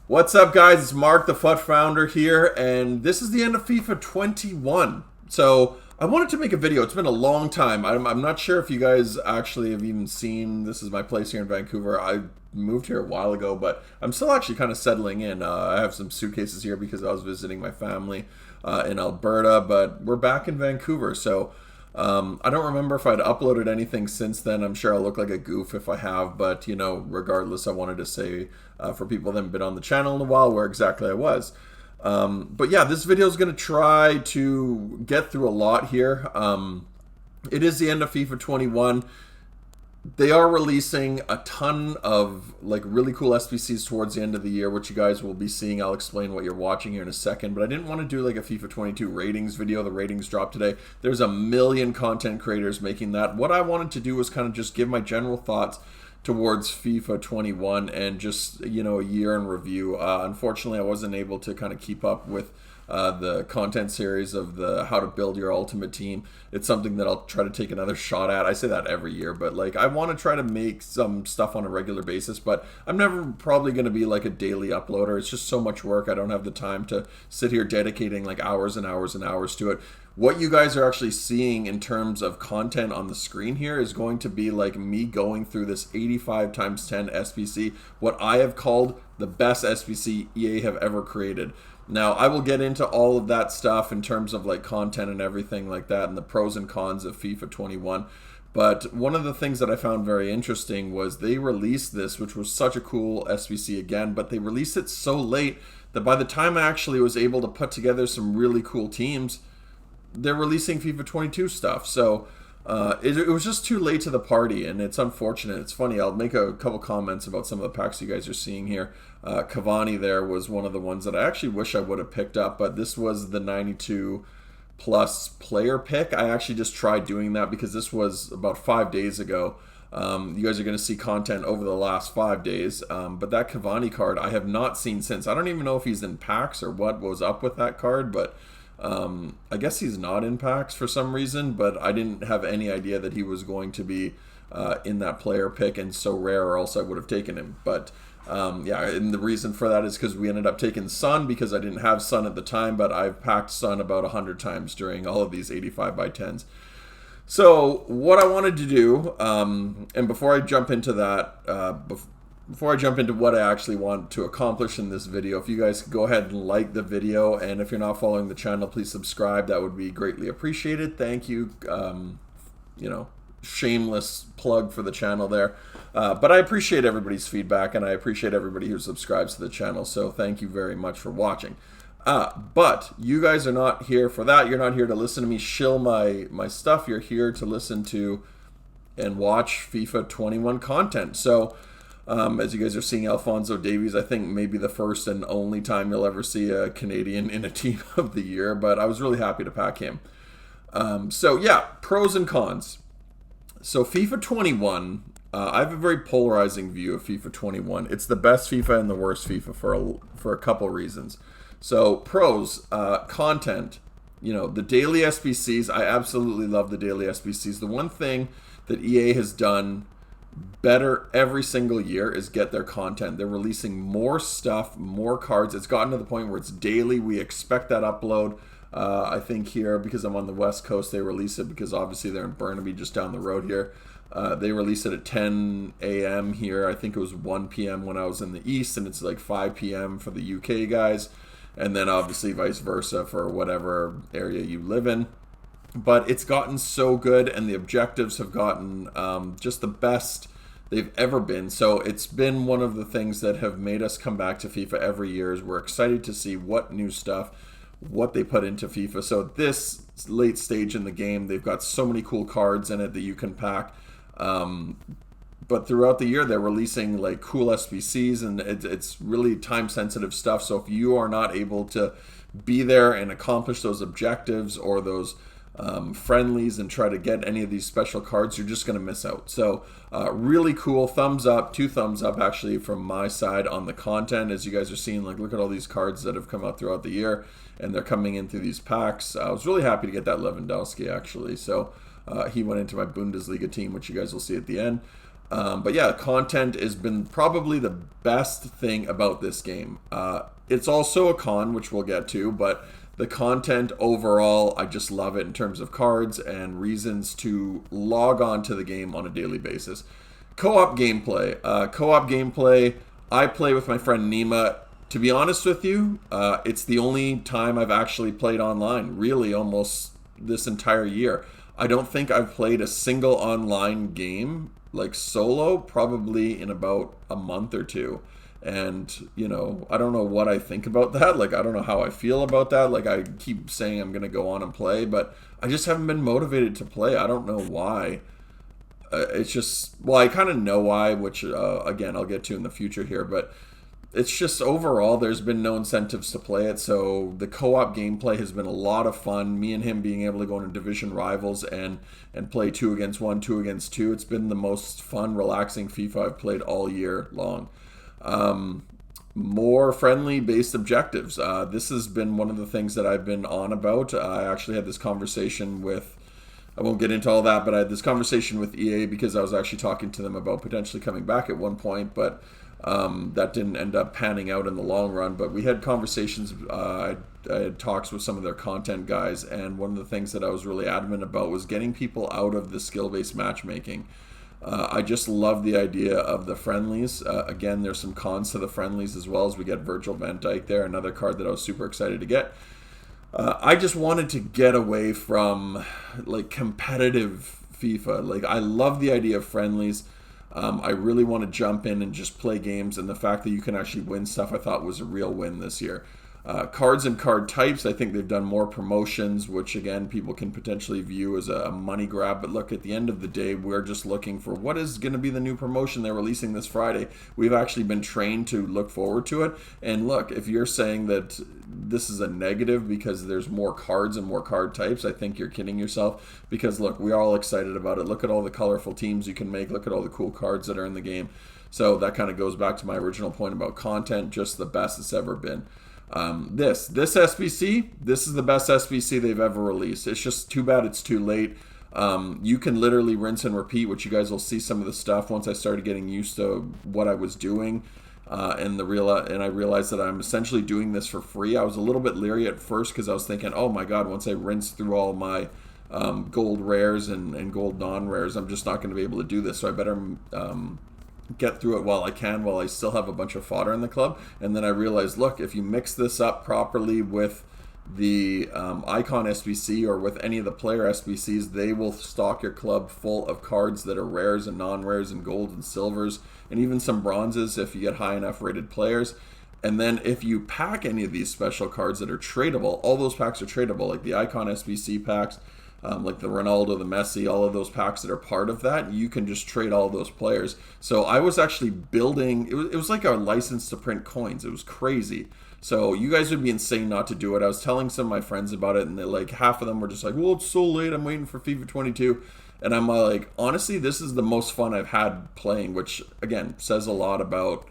What's up, guys? It's Mark, the FUT founder here, and this is the end of FIFA 21. So I wanted to make a video. It's been a long time. I'm not sure if you guys actually have even seen. This is my place here in Vancouver. I moved here a while ago, but I'm still actually kind of settling in. I have some suitcases here because I was visiting my family in Alberta, but we're back in Vancouver. So I don't remember if I'd uploaded anything since then. I'm sure I'll look like a goof if I have, but you know, regardless, I wanted to say for people that haven't been on the channel in a while where exactly I was. But yeah, this video is going to try to get through a lot here. It is the end of FIFA 21. They are releasing a ton of like really cool SBCs towards the end of the year, which you guys will be seeing. I'll explain what you're watching here in a second, but I didn't want to do like a FIFA 22 ratings video. The ratings dropped today. There's a million content creators making that. What I wanted to do was kind of just give my general thoughts towards FIFA 21 and just, you know, a year in review. Unfortunately, I wasn't able to kind of keep up with the content series of the how to build your ultimate team. It's something that I'll try to take another shot at. I say that every year, but like I want to try to make some stuff on a regular basis, but I'm never probably going to be like a daily uploader. It's just so much work. I don't have the time to sit here dedicating like hours and hours and hours to it. What you guys are actually seeing in terms of content on the screen here is going to be like me going through this 85 times 10 SBC, what I have called the best SBC EA have ever created. Now, I will get into all of that stuff in terms of like content and everything like that and the pros and cons of FIFA 21. But one of the things that I found very interesting was they released this, which was such a cool SBC again, but they released it so late that by the time I actually was able to put together some really cool teams, they're releasing FIFA 22 stuff. So it was just too late to the party, and it's unfortunate. It's funny, I'll make a couple comments about some of the packs you guys are seeing here. Cavani there was one of the ones that I actually wish I would have picked up, but this was the 92 plus player pick. I actually just tried doing that because this was about 5 days ago. You guys are going to see content over the last 5 days, but that Cavani card I have not seen since. I don't even know if he's in packs or what was up with that card, but I guess he's not in packs for some reason, but I didn't have any idea that he was going to be in that player pick and so rare, or else I would have taken him. But yeah, and the reason for that is because we ended up taking Sun because I didn't have Sun at the time, but I've packed Sun about 100 times during all of these 85 by 10s. So what I wanted to do, and before I jump into that, before I jump into what I actually want to accomplish in this video, if you guys could go ahead and like the video, and if you're not following the channel, please subscribe. That would be greatly appreciated. Thank you. You know, shameless plug for the channel there. But I appreciate everybody's feedback, and I appreciate everybody who subscribes to the channel, so thank you very much for watching. But you guys are not here for that. You're not here to listen to me shill my stuff. You're here to listen to and watch FIFA 21 content. So as you guys are seeing, Alphonso Davies, I think maybe the first and only time you'll ever see a Canadian in a team of the year, but I was really happy to pack him. So yeah, pros and cons. So FIFA 21, I have a very polarizing view of FIFA 21. It's the best FIFA and the worst FIFA for a couple reasons. So pros, content, you know, the daily SBCs, I absolutely love the daily SBCs. The one thing that EA has done better every single year is get their content. They're releasing more stuff, more cards. It's gotten to the point where it's daily. We expect that upload. I think here, because I'm on the West Coast, they release it because obviously they're in Burnaby, just down the road here. They release it at 10 a.m. here. I think it was 1 p.m. when I was in the East, and it's like 5 p.m. for the UK guys. And then obviously vice versa for whatever area you live in. But it's gotten so good, and the objectives have gotten just the best they've ever been. So it's been one of the things that have made us come back to FIFA every year. Is we're excited to see what new stuff, what they put into FIFA. So this late stage in the game, they've got so many cool cards in it that you can pack. But throughout the year, they're releasing like cool SBCs, and it's really time-sensitive stuff. So if you are not able to be there and accomplish those objectives or those friendlies and try to get any of these special cards, you're just going to miss out. So really cool. Thumbs up, 2 thumbs up actually from my side on the content. As you guys are seeing, like, look at all these cards that have come out throughout the year, and they're coming in through these packs. I was really happy to get that Lewandowski actually. So he went into my Bundesliga team, which you guys will see at the end. But yeah, content has been probably the best thing about this game. It's also a con, which we'll get to, but the content overall, I just love it in terms of cards and reasons to log on to the game on a daily basis. Co-op gameplay. I play with my friend Nima. To be honest with you, it's the only time I've actually played online, really almost this entire year. I don't think I've played a single online game, like solo, probably in about a month or two. And, you know, I don't know what I think about that. Like, I don't know how I feel about that. Like, I keep saying I'm going to go on and play, but I just haven't been motivated to play. I don't know why. It's just, well, I kind of know why, which, again, I'll get to in the future here, but it's just overall there's been no incentives to play it. So the co-op gameplay has been a lot of fun. Me and him being able to go into division rivals and play 2 against 1, 2 against 2. It's been the most fun, relaxing FIFA I've played all year long. More friendly based objectives. This has been one of the things that I've been on about. I actually had this conversation with, I won't get into all that, but I had this conversation with EA because I was actually talking to them about potentially coming back at one point, but that didn't end up panning out in the long run. But we had conversations, I had talks with some of their content guys, and one of the things that I was really adamant about was getting people out of the skill-based matchmaking. I just love the idea of the friendlies. Again, there's some cons to the friendlies as well, as we get Virgil Van Dyke there, another card that I was super excited to get. I just wanted to get away from like competitive FIFA. Like, I love the idea of friendlies. I really want to jump in and just play games, and the fact that you can actually win stuff I thought was a real win this year. Cards and card types, I think they've done more promotions, which again, people can potentially view as a money grab. But look, at the end of the day, we're just looking for what is going to be the new promotion they're releasing this Friday. We've actually been trained to look forward to it. And look, if you're saying that this is a negative because there's more cards and more card types, I think you're kidding yourself. Because look, we're all excited about it. Look at all the colorful teams you can make. Look at all the cool cards that are in the game. So that kind of goes back to my original point about content, just the best it's ever been. This SBC, this is the best SBC they've ever released. It's just too bad it's too late. You can literally rinse and repeat, which you guys will see some of the stuff once I started getting used to what I was doing. And I realized that I'm essentially doing this for free. I was a little bit leery at first because I was thinking, oh my god, once I rinse through all my gold rares and gold non-rares, I'm just not going to be able to do this. So I better get through it while I can, while I still have a bunch of fodder in the club. And then I realized, look, if you mix this up properly with the icon SBC or with any of the player SBCs, they will stock your club full of cards that are rares and non-rares and gold and silvers and even some bronzes if you get high enough rated players. And then if you pack any of these special cards that are tradable, all those packs are tradable, like the icon SBC packs, like the Ronaldo, the Messi, all of those packs that are part of that, you can just trade all those players. So I was actually building, it was like a license to print coins. It was crazy. So you guys would be insane not to do it. I was telling some of my friends about it, and they like half of them were just like, well, it's so late, I'm waiting for FIFA 22. And I'm like, honestly, this is the most fun I've had playing, which again says a lot about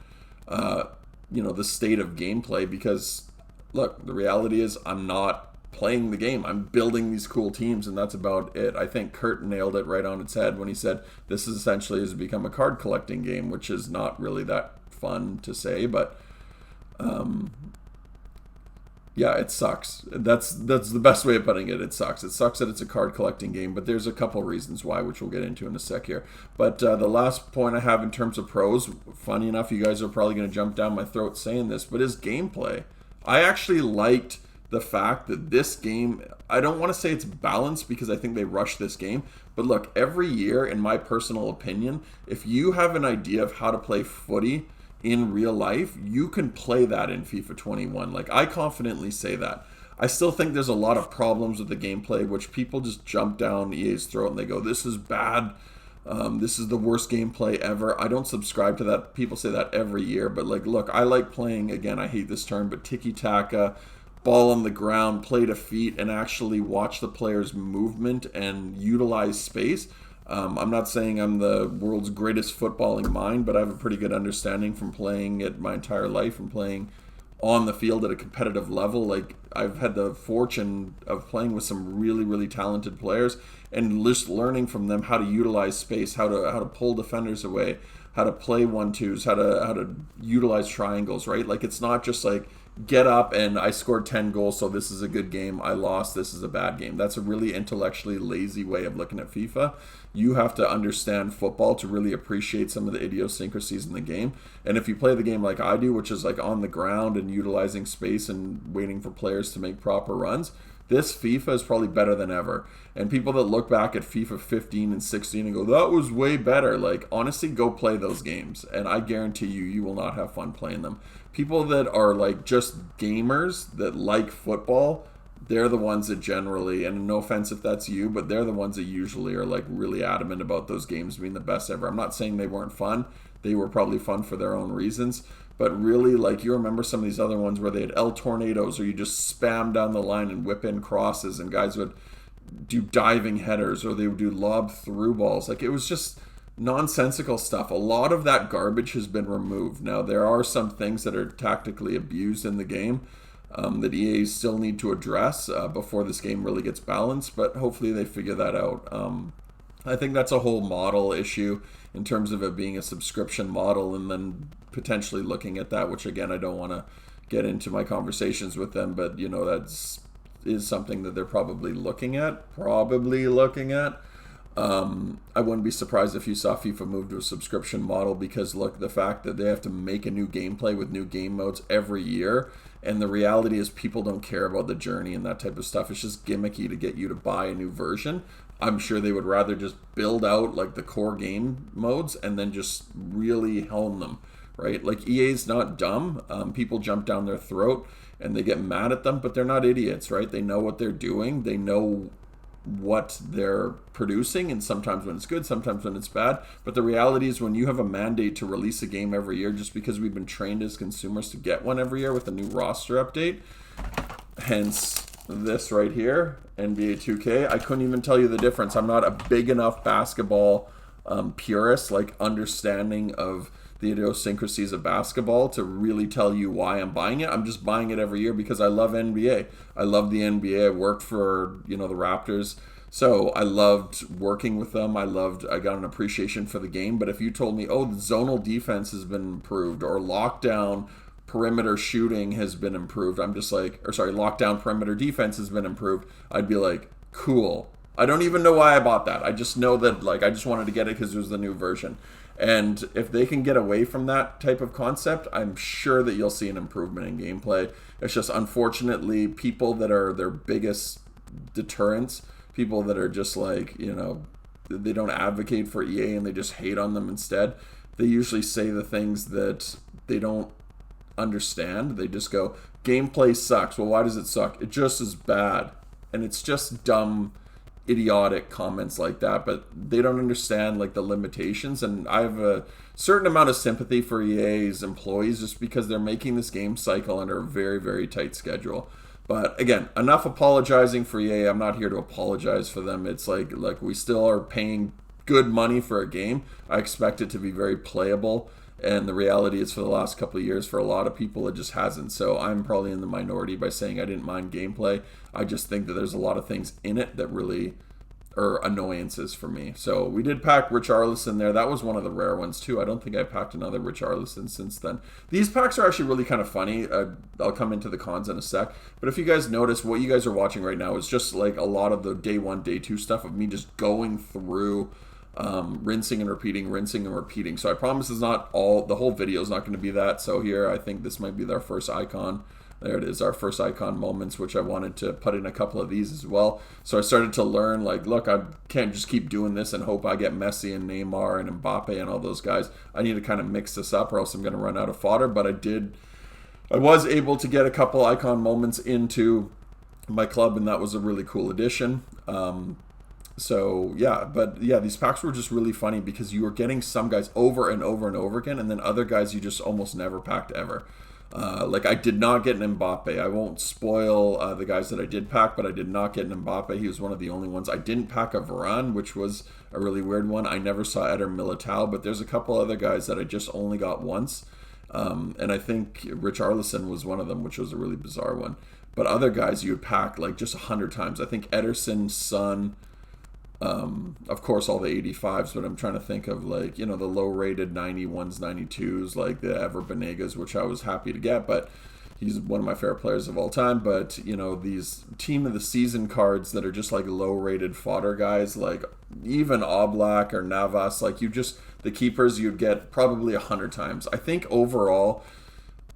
the state of gameplay. Because look, the reality is I'm not playing the game. I'm building these cool teams, and that's about it. I think Kurt nailed it right on its head when he said this is essentially has become a card collecting game, which is not really that fun to say, but yeah, it sucks. That's the best way of putting it. It sucks. It sucks that it's a card collecting game, but there's a couple reasons why, which we'll get into in a sec here. But the last point I have in terms of pros, funny enough, you guys are probably going to jump down my throat saying this, but is gameplay. I actually liked the fact that this game, I don't want to say it's balanced because I think they rushed this game, but look, every year, in my personal opinion, if you have an idea of how to play footy in real life, you can play that in FIFA 21. Like, I confidently say that. I still think there's a lot of problems with the gameplay, which people just jump down EA's throat and they go, this is bad. This is the worst gameplay ever. I don't subscribe to that. People say that every year, but like, look, I like playing, again, I hate this term, but tiki-taka, ball on the ground, play to feet, and actually watch the player's movement and utilize space. I'm not saying I'm the world's greatest footballing mind, but I have a pretty good understanding from playing it my entire life and playing on the field at a competitive level. Like, I've had the fortune of playing with some really, really talented players and just learning from them how to utilize space, how to pull defenders away, how to play 1-2s, how to utilize triangles, right? Like, it's not just like get up and I scored 10 goals, so this is a good game. I lost, this is a bad game. That's a really intellectually lazy way of looking at FIFA. You have to understand football to really appreciate some of the idiosyncrasies in the game. And if you play the game like I do, which is like on the ground and utilizing space and waiting for players to make proper runs, this FIFA is probably better than ever. And people that look back at FIFA 15 and 16 and go, that was way better, like, honestly, go play those games. And I guarantee you, you will not have fun playing them. People that are like just gamers that like football, they're the ones that generally, and no offense if that's you, but they're the ones that usually are like really adamant about those games being the best ever. I'm not saying they weren't fun. They were probably fun for their own reasons. But really, like, you remember some of these other ones where they had El Tornadoes, or you just spam down the line and whip in crosses, and guys would do diving headers, or they would do lob through balls. Like, it was just nonsensical stuff. A lot of that garbage has been removed. Now, there are some things that are tactically abused in the game that EA still need to address before this game really gets balanced, but hopefully they figure that out. I think that's a whole model issue in terms of it being a subscription model, and then potentially looking at that, which again, I don't want to get into my conversations with them, but you know, is something that they're probably looking at. I wouldn't be surprised if you saw FIFA move to a subscription model, because look, the fact that they have to make a new gameplay with new game modes every year, and the reality is people don't care about the journey and that type of stuff. It's just gimmicky to get you to buy a new version. I'm sure they would rather just build out like the core game modes and then just really hone them, right? Like, EA's not dumb. People jump down their throat and they get mad at them, but they're not idiots, right? They know what they're doing. They know what they're producing, and sometimes when it's good, sometimes when it's bad. But the reality is, when you have a mandate to release a game every year, just because we've been trained as consumers to get one every year with a new roster update, hence this right here, NBA 2K, I couldn't even tell you the difference. I'm not a big enough basketball purist, like understanding of the idiosyncrasies of basketball, to really tell you why I'm buying it. I'm just buying it every year because I love NBA. I love the NBA. I worked for, the Raptors, so I loved working with them. I got an appreciation for the game. But if you told me, oh, the zonal defense has been improved, or lockdown perimeter shooting has been improved, I'm just like, or sorry, lockdown perimeter defense has been improved, I'd be like, cool. I don't even know why I bought that. I just know that, like, I just wanted to get it because it was the new version. And if they can get away from that type of concept, I'm sure that you'll see an improvement in gameplay. It's just, unfortunately, people that are their biggest deterrents, people that are just like, they don't advocate for EA and they just hate on them instead, they usually say the things that they don't understand. They just go, gameplay sucks. Well, why does it suck? It just is bad. And it's just dumb, idiotic comments like that, but they don't understand like the limitations. And I have a certain amount of sympathy for EA's employees, just because they're making this game cycle under a very, very tight schedule. But again, enough apologizing for EA. I'm not here to apologize for them. It's like we still are paying good money for a game. I expect it to be very playable. And the reality is, for the last couple of years, for a lot of people, it just hasn't. So I'm probably in the minority by saying I didn't mind gameplay. I just think that there's a lot of things in it that really are annoyances for me. So we did pack Richarlison there. That was one of the rare ones too. I don't think I packed another Richarlison since then. These packs are actually really kind of funny. I'll come into the cons in a sec. But if you guys notice, what you guys are watching right now is just like a lot of the day one, day two stuff of me just going through rinsing and repeating. So I promise it's not all, the whole video is not going to be that. So here, I think this might be their first icon. There it is, our first icon moments, which I wanted to put in a couple of these as well. So I started to learn, like, look, I can't just keep doing this and hope I get Messi and Neymar and Mbappe and all those guys. I need to kind of mix this up, or else I'm going to run out of fodder. But I was able to get a couple icon moments into my club, and that was a really cool addition. So yeah, but yeah, these packs were just really funny because you were getting some guys over and over and over again, and then other guys you just almost never packed ever. Like, I did not get an Mbappe. I won't spoil the guys that I did pack, but I did not get an Mbappe. He was one of the only ones. I didn't pack a Varane, which was a really weird one. I never saw Eder Militao, but there's a couple other guys that I just only got once. And I think Rich Arlison was one of them, which was a really bizarre one. But other guys you would pack like just 100 times. I think Ederson, Son, of course all the 85s, but I'm trying to think of like, the low rated 91s, 92s, like the Ever Benegas, which I was happy to get, but he's one of my favorite players of all time. But these team of the season cards that are just like low rated fodder guys, like even Oblak or Navas, like the keepers you'd get probably 100 times. I think overall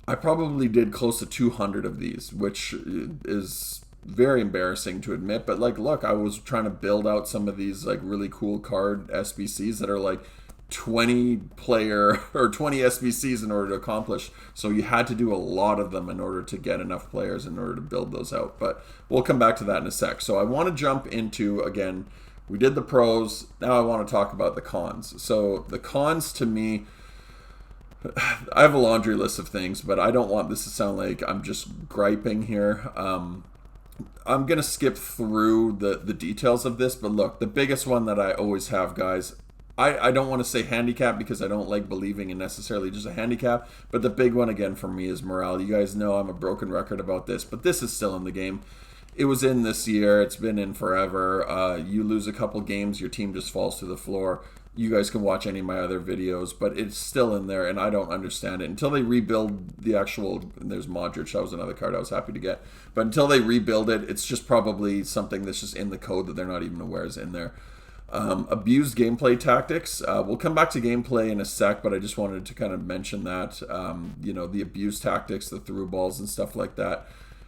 I probably did close to 200 of these, which is very embarrassing to admit. But like, look, I was trying to build out some of these like really cool card SBCs that are like 20 player or 20 SBCs in order to accomplish. So you had to do a lot of them in order to get enough players in order to build those out. But we'll come back to that in a sec. So I want to jump into, again, we did the pros. Now I want to talk about the cons. So the cons to me, I have a laundry list of things, but I don't want this to sound like I'm just griping here. I'm going to skip through the details of this, but look, the biggest one that I always have, guys, I don't want to say handicap because I don't like believing in necessarily just a handicap, but the big one again for me is morale. You guys know I'm a broken record about this, but this is still in the game. It was in this year. It's been in forever. You lose a couple games, your team just falls to the floor. You guys can watch any of my other videos, but it's still in there, and I don't understand it. Until they rebuild the actual... There's Modric. That was another card I was happy to get. But until they rebuild it, it's just probably something that's just in the code that they're not even aware is in there. Abused gameplay tactics. We'll come back to gameplay in a sec, but I just wanted to kind of mention that. The abuse tactics, the through balls and stuff like that.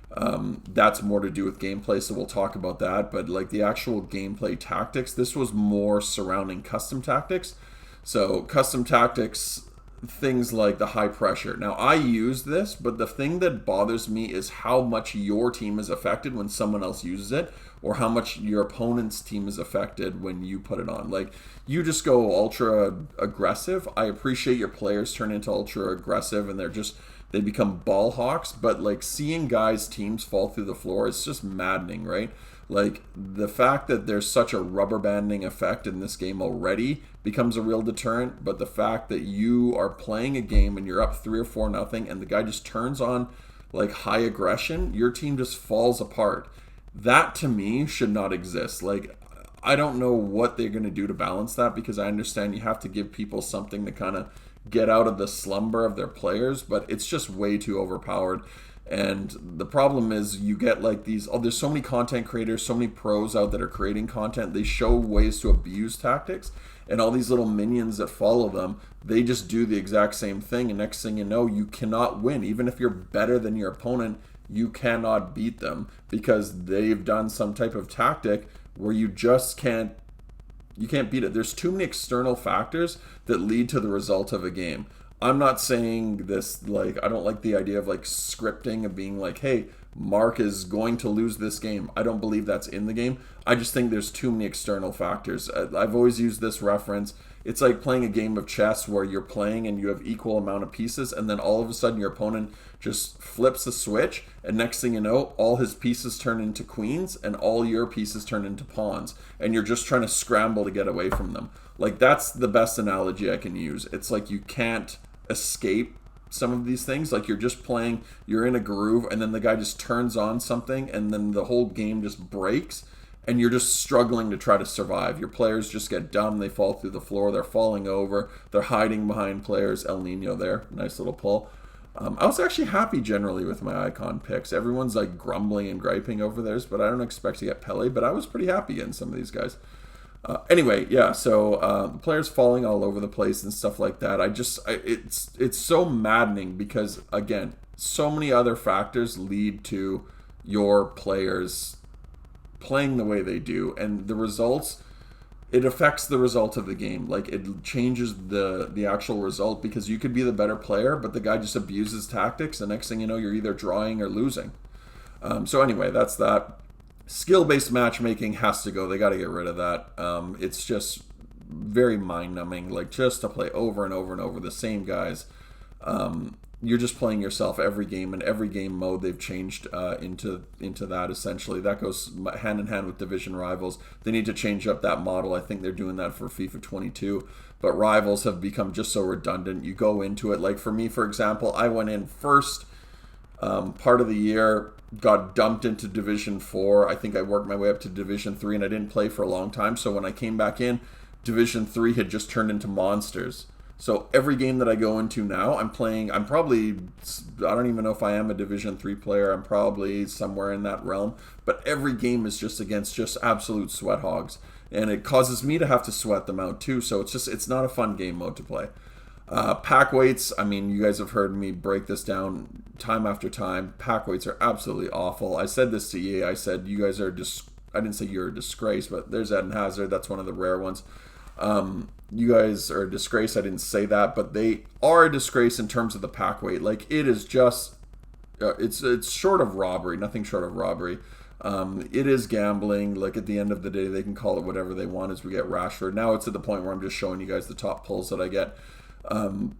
That's more to do with gameplay, so we'll talk about that. But like the actual gameplay tactics, this was more surrounding custom tactics. So custom tactics, things like the high pressure. Now I use this, but the thing that bothers me is how much your team is affected when someone else uses it, or how much your opponent's team is affected when you put it on. Like, you just go ultra aggressive. I appreciate your players turn into ultra aggressive and they become ball hawks, but like seeing guys' teams fall through the floor, it's just maddening, right? Like, the fact that there's such a rubber banding effect in this game already becomes a real deterrent, but the fact that you are playing a game and you're up 3 or 4-0 and the guy just turns on like high aggression, your team just falls apart. That to me should not exist. Like, I don't know what they're going to do to balance that, because I understand you have to give people something to kind of get out of the slumber of their players, but it's just way too overpowered. And the problem is you get like these, there's so many content creators, so many pros out that are creating content. They show ways to abuse tactics, and all these little minions that follow them, they just do the exact same thing. And next thing you know, you cannot win. Even if you're better than your opponent, you cannot beat them because they've done some type of tactic where you just can't beat it. There's too many external factors that lead to the result of a game. I'm not saying this, like, I don't like the idea of like scripting of being like, hey, Mark is going to lose this game. I don't believe that's in the game. I just think there's too many external factors. I've always used this reference. It's like playing a game of chess where you're playing and you have equal amount of pieces, and then all of a sudden your opponent just flips a switch, and next thing you know, all his pieces turn into queens and all your pieces turn into pawns, and you're just trying to scramble to get away from them. Like, that's the best analogy I can use. It's like you can't escape some of these things. Like, you're just playing, you're in a groove, and then the guy just turns on something, and then the whole game just breaks, and you're just struggling to try to survive. Your players just get dumb, they fall through the floor, they're falling over, they're hiding behind players. El Nino there, nice little pull. I was actually happy generally with my icon picks. Everyone's like grumbling and griping over theirs, but I don't expect to get Pele, but I was pretty happy in some of these guys. Anyway, yeah, so the players falling all over the place and stuff like that. It's so maddening because, again, so many other factors lead to your players playing the way they do, and the results, it affects the result of the game. Like, it changes the actual result, because you could be the better player, but the guy just abuses tactics, and next thing you know, you're either drawing or losing. So anyway, that's that. Skill-based matchmaking has to go. They got to get rid of that. It's just very mind-numbing, like, just to play over and over and over the same guys. you're just playing yourself every game, and every game mode they've changed into that essentially. That goes hand in hand with division rivals. They need to change up that model. I think they're doing that for FIFA 22, but rivals have become just so redundant. You go into it, like for me, for example, I went in first part of the year, got dumped into Division 4. I think I worked my way up to Division 3, and I didn't play for a long time. So when I came back in, Division 3 had just turned into monsters. So every game that I go into now, I'm probably, I don't even know if I am a Division 3 player. I'm probably somewhere in that realm. But every game is just against just absolute sweat hogs. And it causes me to have to sweat them out too. So it's not a fun game mode to play. Pack weights, I mean, you guys have heard me break this down time after time. Pack weights are absolutely awful. I said this to EA. I said, you guys are I didn't say you're a disgrace, but there's Eden Hazard. That's one of the rare ones. You guys are a disgrace. I didn't say that, but they are a disgrace in terms of the pack weight. Like, it is just, it's short of robbery, nothing short of robbery. It is gambling. Like, at the end of the day, they can call it whatever they want as we get Rashford. Now it's at the point where I'm just showing you guys the top pulls that I get.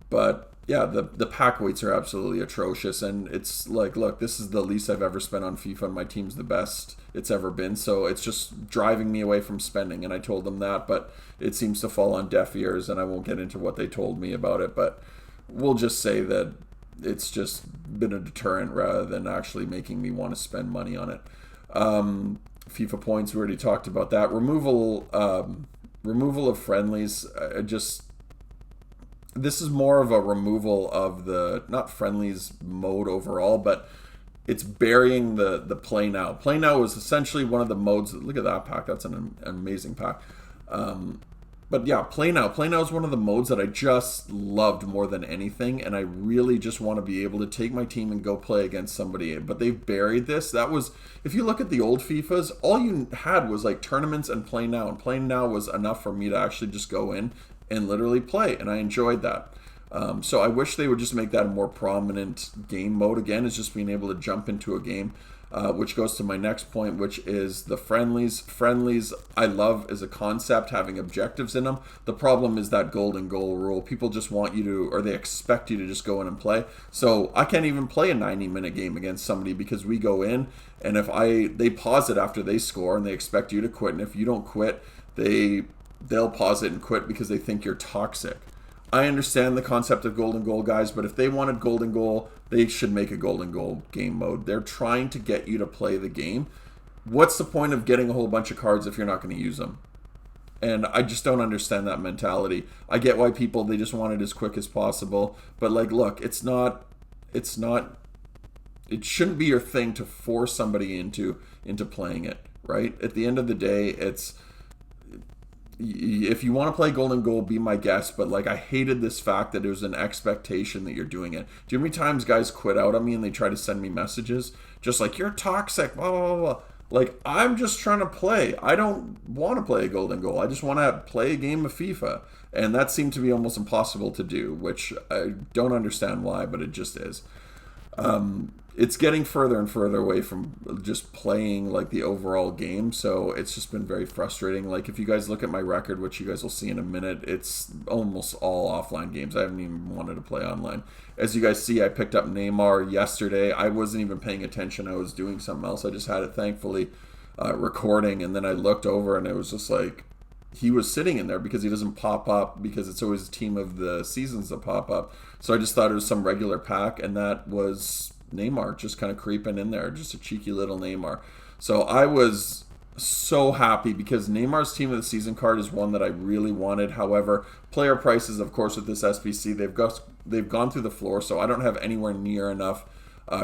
But yeah, the pack weights are absolutely atrocious, and it's like, look, this is the least I've ever spent on FIFA, and my team's the best it's ever been, so it's just driving me away from spending, and I told them that, but it seems to fall on deaf ears, and I won't get into what they told me about it, but we'll just say that it's just been a deterrent rather than actually making me want to spend money on it. FIFA points, we already talked about that. Removal of friendlies, this is more of a removal of the, not friendlies mode overall, but it's burying the play now. Play now is essentially one of the modes. Look at that pack. That's an amazing pack. But yeah, play now. Play now is one of the modes that I just loved more than anything, and I really just want to be able to take my team and go play against somebody. But they've buried this. That was, if you look at the old FIFAs, all you had was like tournaments and play now, and play now was enough for me to actually just go in and literally play, and I enjoyed that. So I wish they would just make that a more prominent game mode again, is just being able to jump into a game, which goes to my next point, which is the friendlies. Friendlies, I love as a concept, having objectives in them. The problem is that golden goal rule. People just want you to, or they expect you to just go in and play. So I can't even play a 90-minute game against somebody because we go in, and if they pause it after they score, and they expect you to quit, and if you don't quit, they'll pause it and quit because they think you're toxic. I understand the concept of golden goal, guys, but if they wanted golden goal, they should make a golden goal game mode. They're trying to get you to play the game. What's the point of getting a whole bunch of cards if you're not going to use them? And I just don't understand that mentality. I get why they just want it as quick as possible, but like, look, it shouldn't be your thing to force somebody into playing it, right? At the end of the day, if you want to play golden goal, be my guest, but like, I hated this fact that it was an expectation that you're doing it. Do you know how many times guys quit out on me and they try to send me messages just like, you're toxic, blah blah blah. Like, I'm just trying to play. I don't want to play a golden goal. I just want to play a game of FIFA, and that seemed to be almost impossible to do, which I don't understand why, but it just is. It's getting further and further away from just playing like the overall game, so it's just been very frustrating. Like, if you guys look at my record, which you guys will see in a minute, it's almost all offline games. I haven't even wanted to play online. As you guys see, I picked up Neymar yesterday. I wasn't even paying attention. I was doing something else. I just had it, thankfully, recording, and then I looked over and it was just like, he was sitting in there because he doesn't pop up, because it's always a team of the seasons that pop up. So I just thought it was some regular pack, and that was Neymar just kind of creeping in there, just a cheeky little Neymar. So I was so happy because Neymar's team of the season card is one that I really wanted. However, player prices, of course, with this SBC, they've gone through the floor, so I don't have anywhere near enough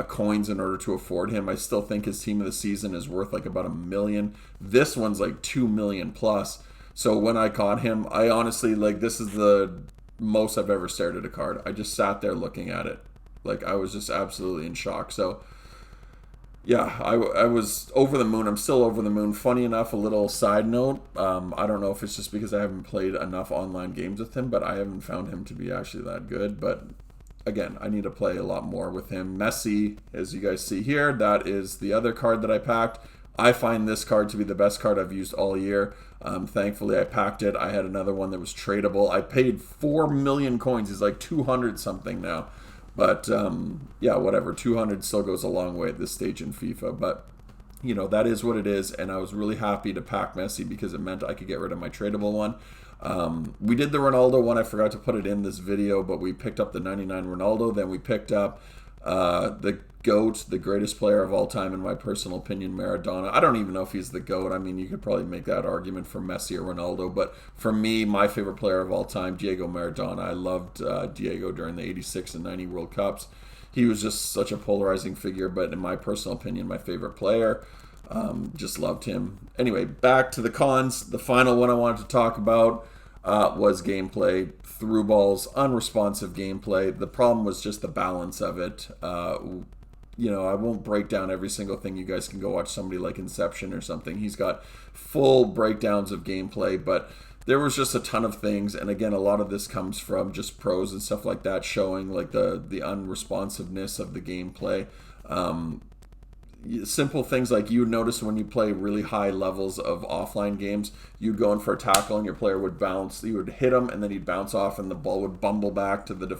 coins in order to afford him. I still think his team of the season is worth like about $1 million. This one's like $2 million plus. So when I caught him, I honestly, like, this is the most I've ever stared at a card. I just sat there looking at it. Like, I was just absolutely in shock. So, yeah, I was over the moon. I'm still over the moon. Funny enough, a little side note, I don't know if it's just because I haven't played enough online games with him, but I haven't found him to be actually that good. But, again, I need to play a lot more with him. Messi, as you guys see here, that is the other card that I packed. I find this card to be the best card I've used all year. Thankfully, I packed it. I had another one that was tradable. I paid 4 million coins. He's like 200 something now. But yeah, whatever. 200 still goes a long way at this stage in FIFA. But you know, that is what it is, and I was really happy to pack Messi because it meant I could get rid of my tradable one. We did the Ronaldo one. I forgot to put it in this video, but we picked up the 99 Ronaldo. Then we picked up the GOAT, the greatest player of all time, in my personal opinion, Maradona. I don't even know if he's the GOAT. I mean, you could probably make that argument for Messi or Ronaldo, but for me, my favorite player of all time, Diego Maradona. I loved Diego during the 86 and 90 World Cups. He was just such a polarizing figure, but in my personal opinion, my favorite player. Just loved him. Anyway, back to the cons. The final one I wanted to talk about was gameplay. Through balls, unresponsive gameplay. The problem was just the balance of it. You know, I won't break down every single thing. You guys can go watch somebody like Inception or something. He's got full breakdowns of gameplay, but there was just a ton of things. And again, a lot of this comes from just pros and stuff like that, showing like the unresponsiveness of the gameplay. Simple things like you would notice when you play really high levels of offline games, you'd go in for a tackle and your player would bounce. You would hit him and then he'd bounce off and the ball would bumble back to the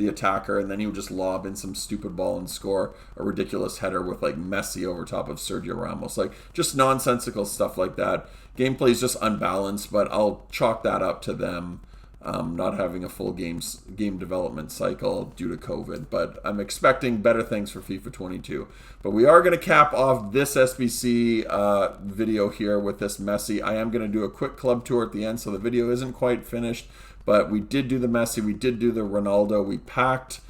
attacker, and then he would just lob in some stupid ball and score a ridiculous header with like Messi over top of Sergio Ramos. Like just nonsensical stuff like that. Gameplay is just unbalanced, but I'll chalk that up to them not having a full game development cycle due to COVID. But I'm expecting better things for FIFA 22. But we are going to cap off this SBC video here with this Messi. I am going to do a quick club tour at the end, so the video isn't quite finished. But we did do the Messi, we did do the Ronaldo, we packed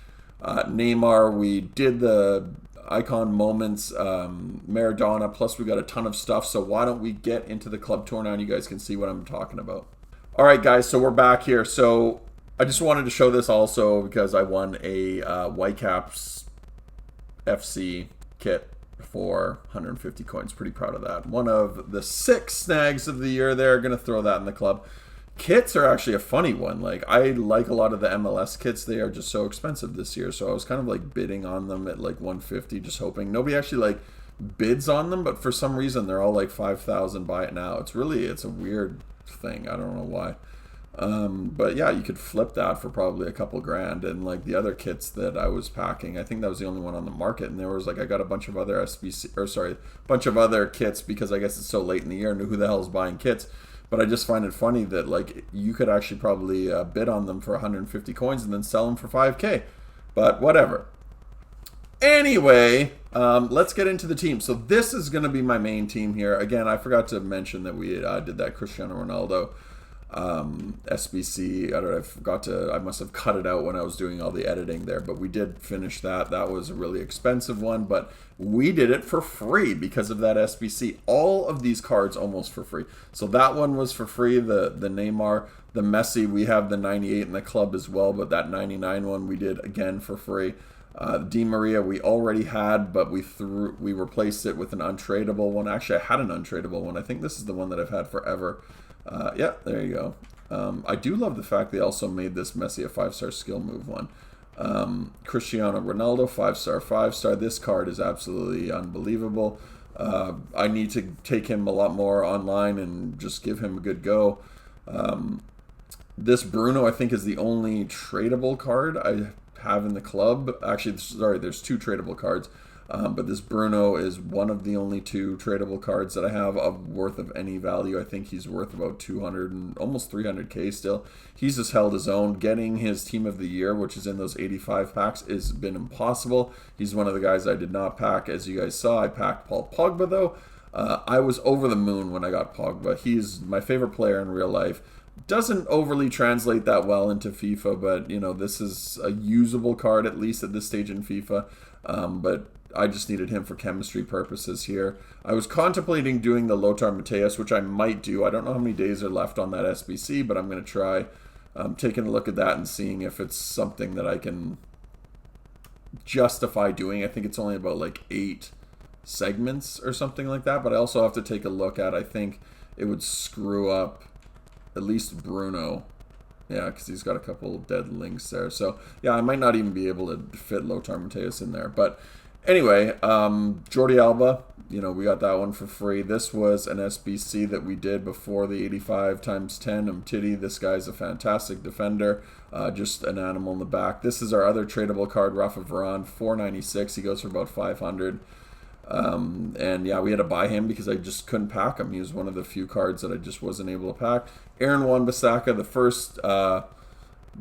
Neymar, we did the icon moments, Maradona, plus we got a ton of stuff. So why don't we get into the club tour now and you guys can see what I'm talking about. All right, guys, so we're back here. So I just wanted to show this also because I won a Whitecaps FC kit for 150 coins. Pretty proud of that. One of the 6 snags of the year there. Going to throw that in the club. Kits are actually a funny one. Like, I like a lot of the MLS kits. They are just so expensive this year. So I was kind of like bidding on them at like 150, just hoping. Nobody actually like bids on them, but for some reason they're all like 5,000, buy it now. It's a weird thing. I don't know why. But yeah, you could flip that for probably a couple grand. And like the other kits that I was packing, I think that was the only one on the market. And there was like, I got a bunch of other bunch of other kits because I guess it's so late in the year. I knew who the hell is buying kits. But I just find it funny that like you could actually probably bid on them for 150 coins and then sell them for 5K. But whatever. Anyway, let's get into the team. So this is going to be my main team here. Again, I forgot to mention that we did that Cristiano Ronaldo SBC. I must have cut it out when I was doing all the editing there, but we did finish that. That was a really expensive one, but we did it for free because of that SBC. All of these cards almost for free. So that one was for free, the Neymar. The Messi, we have the 98 in the club as well, but that 99 one we did again for free. Di Maria we already had, but we replaced it with an untradeable one. Actually, I had an untradeable one. I think this is the one that I've had forever. Yeah, there you go. I do love the fact they also made this Messi a 5-star skill move one. Cristiano Ronaldo, 5-star, 5-star. This card is absolutely unbelievable. I need to take him a lot more online and just give him a good go. This Bruno, I think, is the only tradable card I have in the club. Actually, sorry, there's 2 tradable cards. But this Bruno is one of the only 2 tradable cards that I have of worth of any value. I think he's worth about 200 and almost 300k still. He's just held his own. Getting his team of the year, which is in those 85 packs, has been impossible. He's one of the guys I did not pack. As you guys saw, I packed Paul Pogba though. I was over the moon when I got Pogba. He's my favorite player in real life. Doesn't overly translate that well into FIFA, but you know, this is a usable card at least at this stage in FIFA. But I just needed him for chemistry purposes here. I was contemplating doing the Lothar Matthäus, which I might do. I don't know how many days are left on that SBC, but I'm going to try taking a look at that and seeing if it's something that I can justify doing. I think it's only about like 8 segments or something like that, but I also have to take a look at, I think it would screw up at least Bruno. Yeah, because he's got a couple dead links there. So yeah, I might not even be able to fit Lothar Matthäus in there, but anyway, Jordi Alba, we got that one for free. This was an SBC that we did before the 85 times 10 Umtiti. This guy's a fantastic defender, just an animal in the back. This is our other tradable card, Rafa Varane, 496. He goes for about 500. And yeah, we had to buy him because I just couldn't pack him. He was one of the few cards that I just wasn't able to pack. Aaron Wan-Bissaka,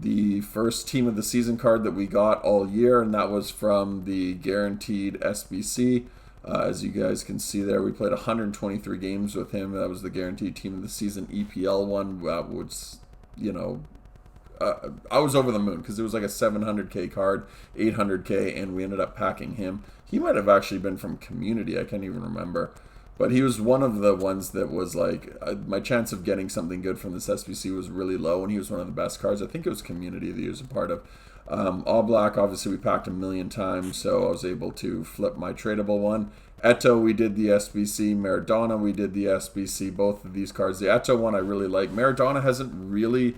the first team of the season card that we got all year, and that was from the guaranteed SBC. As you guys can see there, we played 123 games with him. That was the guaranteed team of the season EPL one, which, I was over the moon because it was like a 700k card, 800k, and we ended up packing him. He might have actually been from Community, I can't even remember. But he was one of the ones that was like, my chance of getting something good from this SBC was really low, and he was one of the best cards. I think it was Community that he was a part of. All Black, obviously, we packed a million times, so I was able to flip my tradable one. Eto'o, we did the SBC. Maradona, we did the SBC. Both of these cards. The Eto'o one I really like. Maradona hasn't really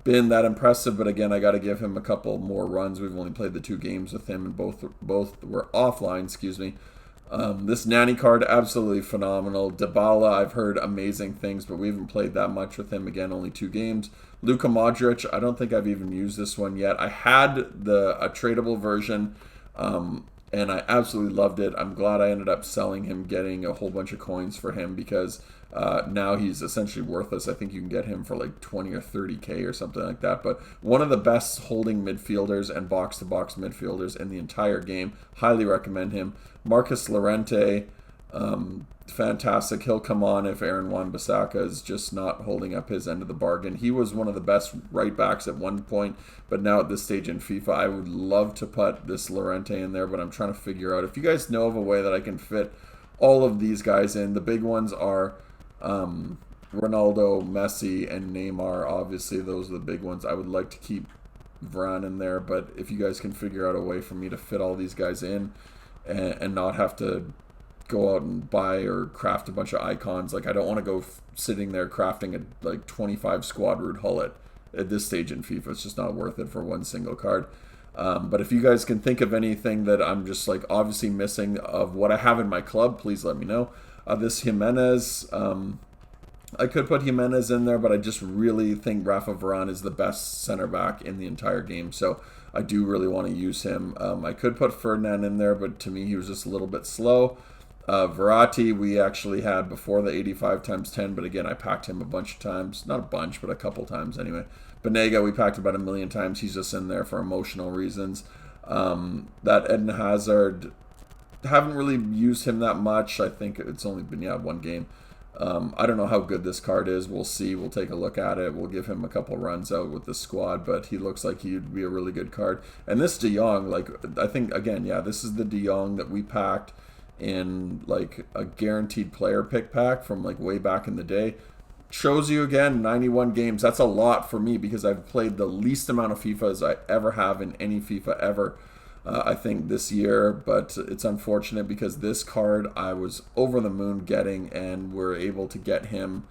been that impressive, but again, I got to give him a couple more runs. We've only played the 2 games with him, and both were offline, excuse me. This Nani card, absolutely phenomenal. Dybala, I've heard amazing things, but we haven't played that much with him. Again, only 2 games. Luka Modric, I don't think I've even used this one yet. I had a tradable version, and I absolutely loved it. I'm glad I ended up selling him, getting a whole bunch of coins for him, because now he's essentially worthless. I think you can get him for like 20 or 30k or something like that. But one of the best holding midfielders and box-to-box midfielders in the entire game. Highly recommend him. Marcus Llorente, fantastic. He'll come on if Aaron Wan-Bissaka is just not holding up his end of the bargain. He was one of the best right backs at one point, but now at this stage in FIFA, I would love to put this Llorente in there, but I'm trying to figure out if you guys know of a way that I can fit all of these guys in. The big ones are Ronaldo, Messi, and Neymar. Obviously, those are the big ones. I would like to keep Varane in there, but if you guys can figure out a way for me to fit all these guys in and not have to go out and buy or craft a bunch of icons, like I don't want to go sitting there crafting a like 25 squad root Hullet at this stage in FIFA. It's just not worth it for one single card. But if you guys can think of anything that I'm just like obviously missing of what I have in my club, please let me know. This Jimenez, I could put Jimenez in there, but I just really think Rafa Varane is the best center back in the entire game, so I do really want to use him. I could put Ferdinand in there, but to me he was just a little bit slow. Verratti we actually had before the 85 times 10, but again I packed him a bunch of times. Not a bunch, but a couple times anyway. Banega we packed about 1 million times. He's just in there for emotional reasons. That Eden Hazard, haven't really used him that much. I think it's only been, 1 game. I don't know how good this card is. We'll see. We'll take a look at it. We'll give him a couple runs out with the squad, but he looks like he'd be a really good card. And this De Jong, like, I think, again, this is the De Jong that we packed in, like, a guaranteed player pick pack from, like, way back in the day. Shows you, again, 91 games. That's a lot for me because I've played the least amount of FIFA as I ever have in any FIFA ever. I think this year, but it's unfortunate because this card I was over the moon getting, and we're able to get him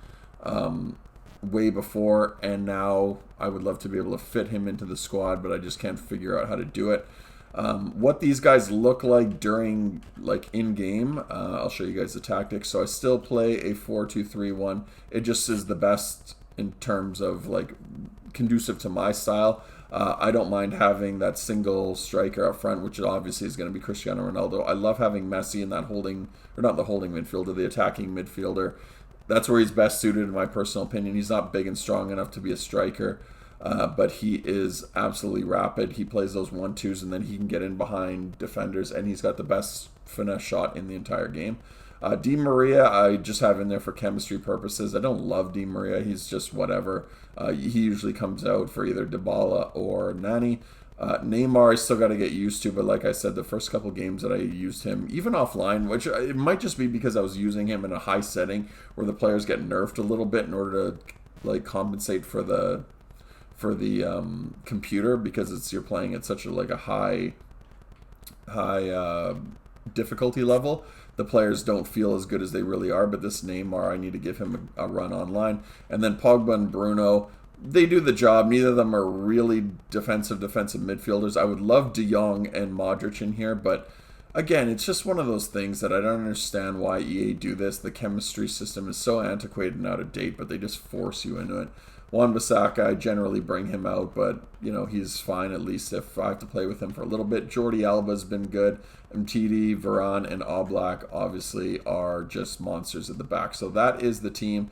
way before, and now I would love to be able to fit him into the squad, but I just can't figure out how to do it. What these guys look like during, like, in-game, I'll show you guys the tactics. So I still play a 4-2-3-1. It just is the best in terms of, like, conducive to my style. I don't mind having that single striker up front, which obviously is going to be Cristiano Ronaldo. I love having Messi in that holding, or not the holding midfielder, the attacking midfielder. That's where he's best suited, in my personal opinion. He's not big and strong enough to be a striker, but he is absolutely rapid. He plays those 1-2s, and then he can get in behind defenders, and he's got the best finesse shot in the entire game. Di Maria, I just have in there for chemistry purposes. I don't love Di Maria. He's just whatever. He usually comes out for either Dybala or Nani. Neymar, I still got to get used to, but like I said, the first couple games that I used him, even offline, which it might just be because I was using him in a high setting where the players get nerfed a little bit in order to, like, compensate for the computer, because you're playing at such a high difficulty level. The players don't feel as good as they really are, but this Neymar, I need to give him a run online. And then Pogba and Bruno, they do the job. Neither of them are really defensive midfielders. I would love De Jong and Modric in here, but Again, it's just one of those things that I don't understand why EA do this. The chemistry system is so antiquated and out of date, but they just force you into it. Wan-Bissaka, I generally bring him out, but he's fine at least if I have to play with him for a little bit. Jordi Alba's been good. Mtiti, Varane, and Oblak obviously are just monsters at the back. So that is the team.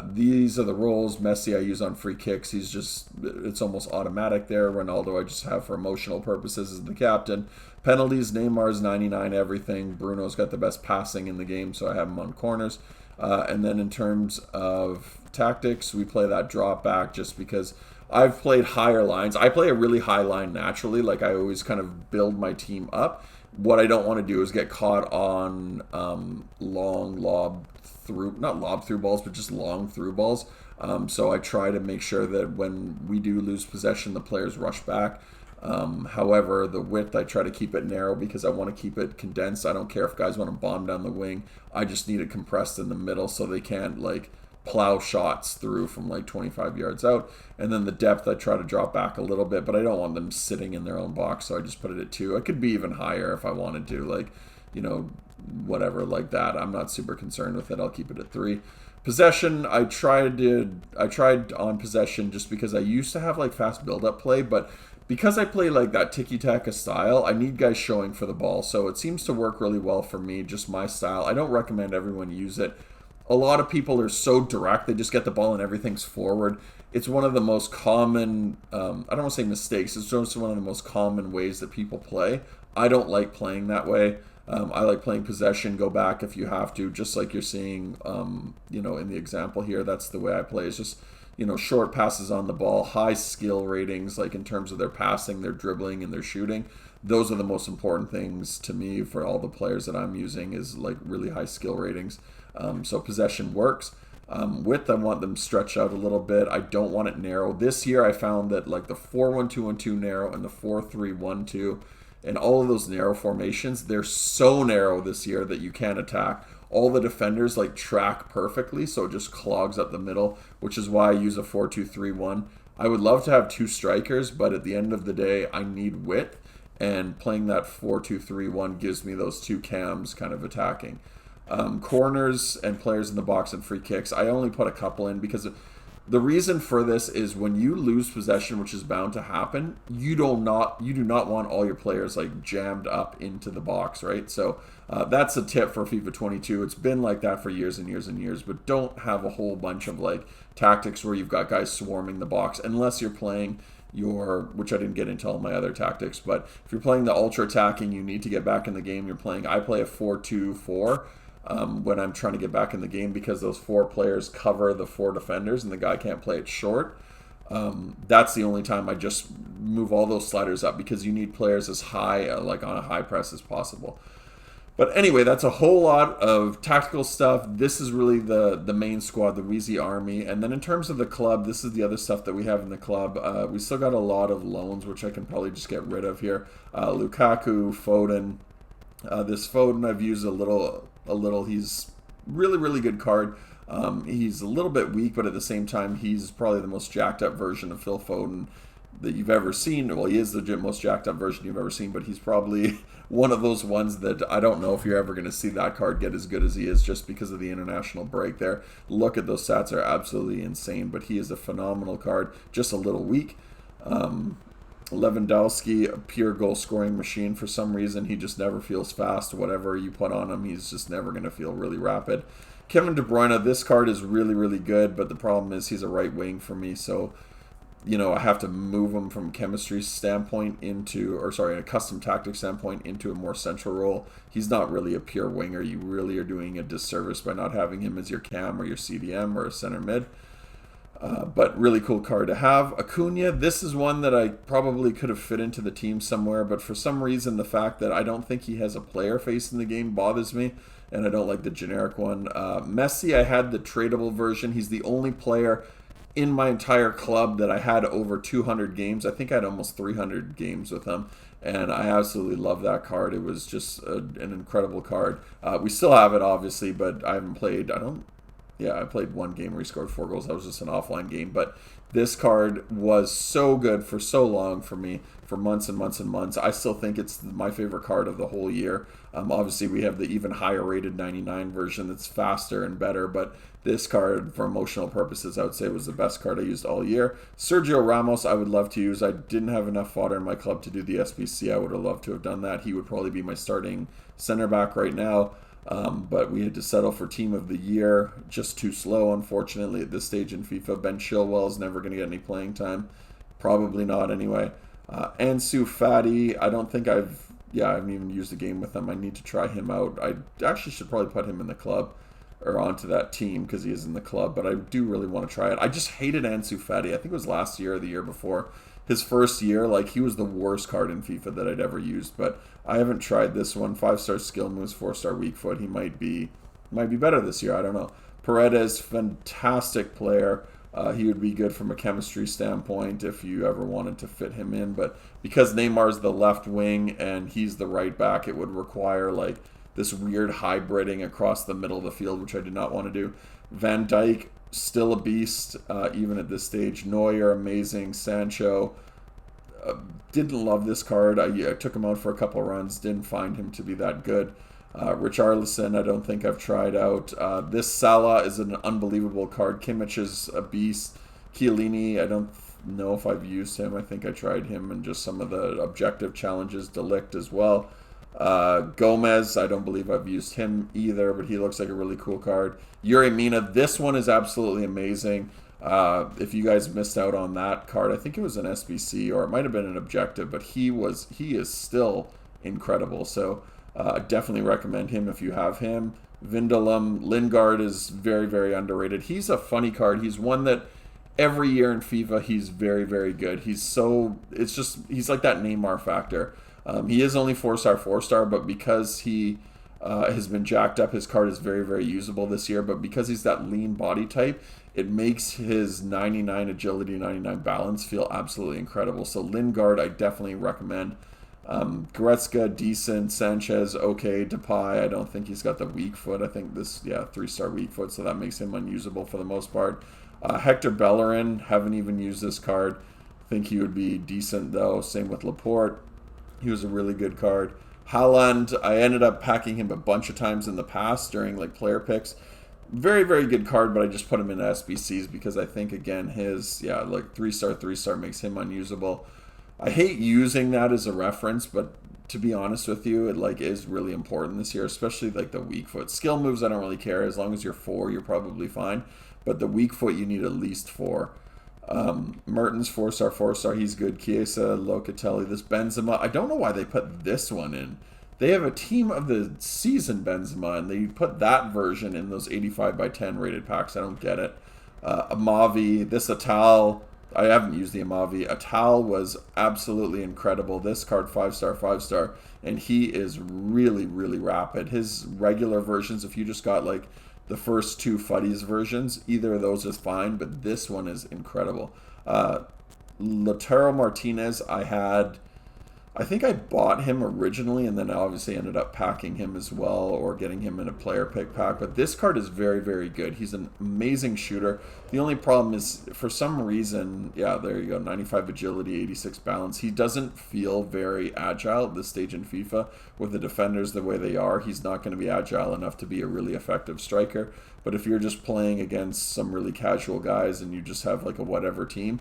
These are the roles. Messi I use on free kicks. It's almost automatic there. Ronaldo I just have for emotional purposes as the captain. Penalties, Neymar's 99 everything. Bruno's got the best passing in the game, so I have him on corners. And then in terms of tactics, we play that drop back just because I've played higher lines. I play a really high line naturally. Like I always kind of build my team up. What I don't want to do is get caught on long lob through, not lob through balls, but just long through balls. So I try to make sure that when we do lose possession, the players rush back. However, the width, I try to keep it narrow because I want to keep it condensed. I don't care if guys want to bomb down the wing. I just need it compressed in the middle so they can't plow shots through from 25 yards out. And then the depth, I try to drop back a little bit, but I don't want them sitting in their own box, so I just put it at 2. It could be even higher if I wanted to, whatever like that. I'm not super concerned with it. I'll keep it at 3. Possession, I tried on possession just because I used to have fast build-up play, but because I play that tiki-taka style, I need guys showing for the ball. So it seems to work really well for me, just my style. I don't recommend everyone use it. A lot of people are so direct, they just get the ball and everything's forward. It's one of the most common, I don't want to say mistakes, it's just one of the most common ways that people play. I don't like playing that way. I like playing possession, go back if you have to, just like you're seeing, in the example here. That's the way I play. It's just, short passes on the ball, high skill ratings, in terms of their passing, their dribbling, and their shooting. Those are the most important things to me for all the players that I'm using is really high skill ratings. So possession works. Width, I want them stretched out a little bit. I don't want it narrow. This year I found that the 4-1-2-1-2 narrow and the 4-3-1-2 and all of those narrow formations, they're so narrow this year that you can't attack. All the defenders track perfectly, so it just clogs up the middle, which is why I use a 4-2-3-1. I would love to have 2 strikers, but at the end of the day, I need width, and playing that 4-2-3-1 gives me those 2 cams kind of attacking. Corners and players in the box and free kicks, I only put a couple in because the reason for this is when you lose possession, which is bound to happen, you do not want all your players jammed up into the box, right? So that's a tip for FIFA 22. It's been like that for years and years and years, but don't have a whole bunch of tactics where you've got guys swarming the box unless you're playing which I didn't get into all my other tactics, but if you're playing the ultra attacking, you need to get back in the game. I play a 4-2-4 when I'm trying to get back in the game because those 4 players cover the 4 defenders and the guy can't play it short. That's the only time I just move all those sliders up because you need players as high, on a high press as possible. But anyway, that's a whole lot of tactical stuff. This is really the main squad, the Wheezy Army. And then in terms of the club, this is the other stuff that we have in the club. We still got a lot of loans, which I can probably just get rid of here. Lukaku, Foden. This Foden I've used a little. He's really, really good card. He's a little bit weak, but at the same time, he's probably the most jacked up version of Phil Foden that you've ever seen. Well, he is the most jacked up version you've ever seen, but he's probably one of those ones that I don't know if you're ever going to see that card get as good as he is just because of the international break there. Look at those stats, are absolutely insane, but he is a phenomenal card, just a little weak. Lewandowski, a pure goal scoring machine. For some reason, he just never feels fast. Whatever you put on him, he's just never going to feel really rapid. Kevin De Bruyne, this card is really, really good, but the problem is he's a right wing for me, so I have to move him from chemistry standpoint a custom tactic standpoint into a more central role. He's not really a pure winger. You really are doing a disservice by not having him as your cam or your CDM or a center mid. But really cool card to have. Acuna, this is one that I probably could have fit into the team somewhere, but for some reason the fact that I don't think he has a player face in the game bothers me, and I don't like the generic one. Messi, I had the tradable version. He's the only player in my entire club that I had over 200 games. I think I had almost 300 games with him, and I absolutely love that card. It was just an incredible card. We still have it, obviously, but I haven't played, Yeah, I played one game where he scored 4 goals. That was just an offline game. But this card was so good for so long for me, for months and months and months. I still think it's my favorite card of the whole year. Obviously, we have the even higher rated 99 version that's faster and better. But this card, for emotional purposes, I would say was the best card I used all year. Sergio Ramos, I would love to use. I didn't have enough fodder in my club to do the SBC. I would have loved to have done that. He would probably be my starting center back right now. But we had to settle for team of the year. Just too slow, unfortunately, at this stage in FIFA. Ben Chilwell is never going to get any playing time. Probably not, anyway. Ansu Fati, I don't think I haven't even used a game with him. I need to try him out. I actually should probably put him in the club or onto that team because he is in the club, but I do really want to try it. I just hated Ansu Fati. I think it was last year or the year before. His first year, like, he was the worst card in FIFA that I'd ever used, but I haven't tried this one. 5-star skill moves, 4-star weak foot. He might be better this year. I don't know. Paredes, fantastic player. He would be good from a chemistry standpoint if you ever wanted to fit him in, but because Neymar's the left wing and he's the right back, it would require like this weird hybriding across the middle of the field, which I did not want to do. Van Dyke, still a beast, even at this stage. Neuer, amazing. Sancho, didn't love this card. I took him out for a couple runs, didn't find him to be that good. Richarlison, I don't think I've tried out. This Salah is an unbelievable card. Kimmich is a beast. Chiellini, I don't know if I've used him. I think I tried him in just some of the objective challenges. De Ligt as well. Gomez, I don't believe I've used him either, but he looks like a really cool card. Yuri Mina, this one is absolutely amazing. If you guys missed out on that card, I think it was an SBC or it might have been an objective, but he is still incredible. So definitely recommend him if you have him. Vindelum, Lingard is very, very underrated. He's a funny card. He's one that every year in FIFA he's very, very good. He's like that Neymar factor. He is only 4-star, 4-star, but because he has been jacked up, his card is very, very usable this year. But because he's that lean body type, it makes his 99 agility, 99 balance feel absolutely incredible. So Lingard, I definitely recommend. Goretzka, decent. Sanchez, okay. Depay, I don't think he's got the weak foot. I think this, 3-star weak foot, so that makes him unusable for the most part. Hector Bellerin, haven't even used this card. Think he would be decent, though. Same with Laporte. He was a really good card. Haaland, I ended up packing him a bunch of times in the past during like player picks. Very, very good card, but I just put him in SBCs because I think, again, his, 3-star, 3-star makes him unusable. I hate using that as a reference, but to be honest with you, it like is really important this year, especially like the weak foot. Skill moves, I don't really care. As long as you're 4, you're probably fine. But the weak foot, you need at least 4. Mertens, 4-star, 4-star. He's good. Chiesa, Locatelli. This Benzema. I don't know why they put this one in. They have a team of the season Benzema, and they put that version in those 85/10 rated packs. I don't get it. Amavi. This Atal. I haven't used the Amavi. Atal was absolutely incredible. This card, 5-star, 5-star. And he is really, really rapid. His regular versions, if you just got like the first 2 Fuddies versions, either of those is fine, but this one is incredible. Lautaro Martinez, I think I bought him originally and then I obviously ended up packing him as well or getting him in a player pick pack. But this card is very, very good. He's an amazing shooter. The only problem is for some reason, there you go, 95 agility, 86 balance. He doesn't feel very agile at this stage in FIFA with the defenders the way they are. He's not going to be agile enough to be a really effective striker. But if you're just playing against some really casual guys and you just have like a whatever team,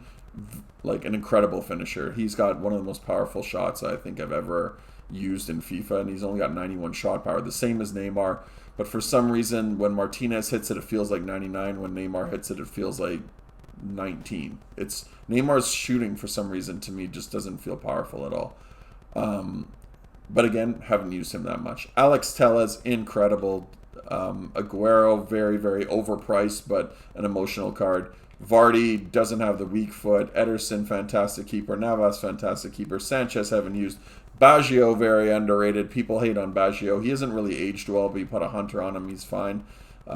like an incredible finisher. He's got one of the most powerful shots I think I've ever used in FIFA, and he's only got 91 shot power, the same as Neymar. But for some reason, when Martinez hits it, it feels like 99. When Neymar hits it, it feels like 19. It's Neymar's shooting for some reason to me just doesn't feel powerful at all. But again, haven't used him that much. Alex Telles, incredible. Aguero, very, very overpriced, but an emotional card. Vardy doesn't have the weak foot. Ederson, fantastic keeper. Navas, fantastic keeper. Sanchez, haven't used. Baggio, very underrated. People hate on Baggio. He hasn't really aged well, but you put a Hunter on him, he's fine.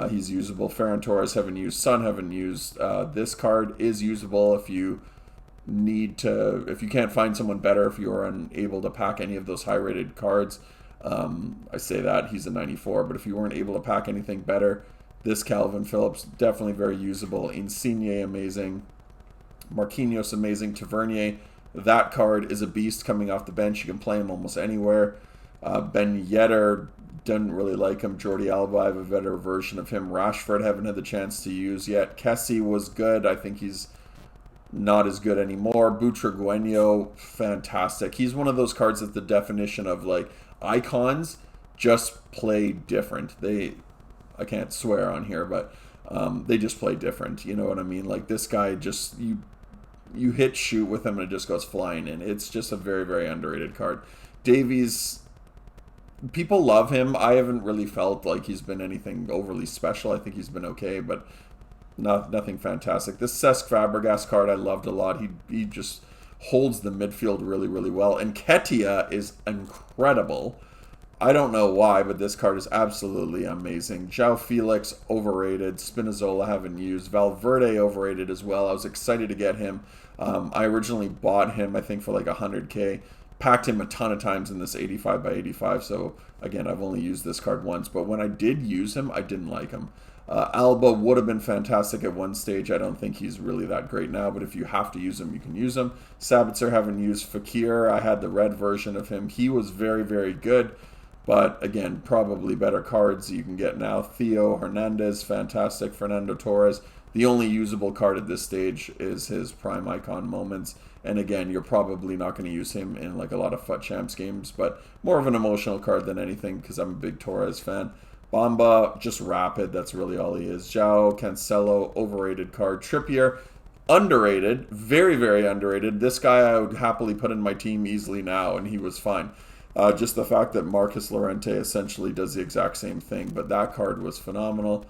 He's usable. Ferran Torres, haven't used. Son, haven't used. This card is usable if you if you can't find someone better, if you're unable to pack any of those high-rated cards. I say that, he's a 94, but if you weren't able to pack anything better, This Calvin Phillips, definitely very usable. Insigne, amazing. Marquinhos, amazing. Tavernier, that card is a beast coming off the bench. You can play him almost anywhere. Ben Yedder, didn't really like him. Jordi Alba, I have a better version of him. Rashford, haven't had the chance to use yet. Kessie was good. I think he's not as good anymore. Butragueño, fantastic. He's one of those cards that's the definition of like icons just play different. I can't swear on here, but they just play different. You know what I mean? Like this guy just, you hit shoot with him and it just goes flying in. It's just a very, very underrated card. Davies, people love him. I haven't really felt like he's been anything overly special. I think he's been okay, but nothing fantastic. This Cesc Fabregas card I loved a lot. He just holds the midfield really, really well. And Ketia is incredible. I don't know why, but this card is absolutely amazing. João Felix, overrated. Spinazzola, haven't used. Valverde, overrated as well. I was excited to get him. I originally bought him, I think, for like 100K. Packed him a ton of times in this 85 by 85. So, again, I've only used this card once. But when I did use him, I didn't like him. Alba would have been fantastic at one stage. I don't think he's really that great now, but if you have to use him, you can use him. Sabitzer, haven't used. Fekir, I had the red version of him. He was very, very good, but again, probably better cards you can get now. Theo Hernandez, fantastic. Fernando Torres, the only usable card at this stage is his Prime Icon Moments, and again, you're probably not going to use him in like a lot of FUT Champs games, but more of an emotional card than anything because I'm a big Torres fan. Bamba, just rapid. That's really all he is. João Cancelo, overrated card. Trippier, underrated. Very, very underrated. This guy I would happily put in my team easily now, and he was fine. Just the fact that Marcus Llorente essentially does the exact same thing, but that card was phenomenal.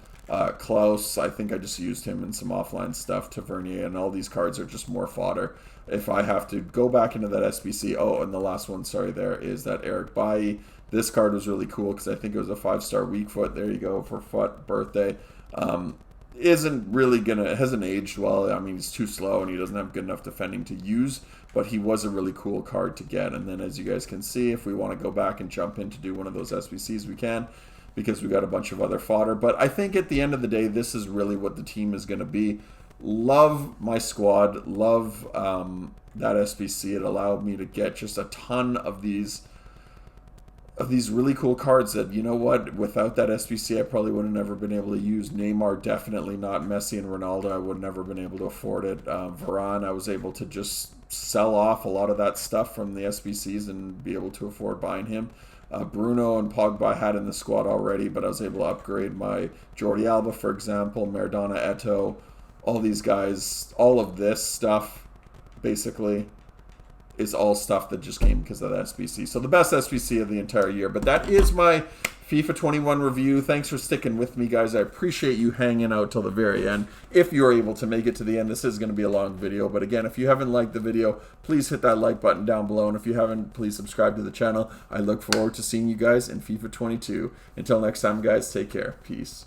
Klaus, I think I just used him in some offline stuff. Tavernier, and all these cards are just more fodder. If I have to go back into that SBC, oh, and the last one, sorry, there is that Eric Bailly. This card was really cool because I think it was a 5-star weak foot. There you go for FUT birthday. Isn't really gonna, hasn't aged well. I mean, he's too slow and he doesn't have good enough defending to use, but he was a really cool card to get. And then as you guys can see, if we want to go back and jump in to do one of those SBCs, we can, because we got a bunch of other fodder. But I think at the end of the day, this is really what the team is going to be. Love my squad. Love that SBC. It allowed me to get just a ton of these really cool cards that, you know what, without that SBC I probably would have never been able to use. Neymar, definitely not. Messi and Ronaldo, I would have never been able to afford it. Varane, I was able to just sell off a lot of that stuff from the SBCs and be able to afford buying him. Bruno and Pogba I had in the squad already, but I was able to upgrade my Jordi Alba, for example, Maradona, Eto'o, all these guys. All of this stuff, basically, is all stuff that just came because of the SBC. So the best SBC of the entire year. But that is my FIFA 21 review. Thanks for sticking with me, guys. I appreciate you hanging out till the very end. If you're able to make it to the end, this is going to be a long video. But again, if you haven't liked the video, please hit that like button down below. And if you haven't, please subscribe to the channel. I look forward to seeing you guys in FIFA 22. Until next time, guys, take care. Peace.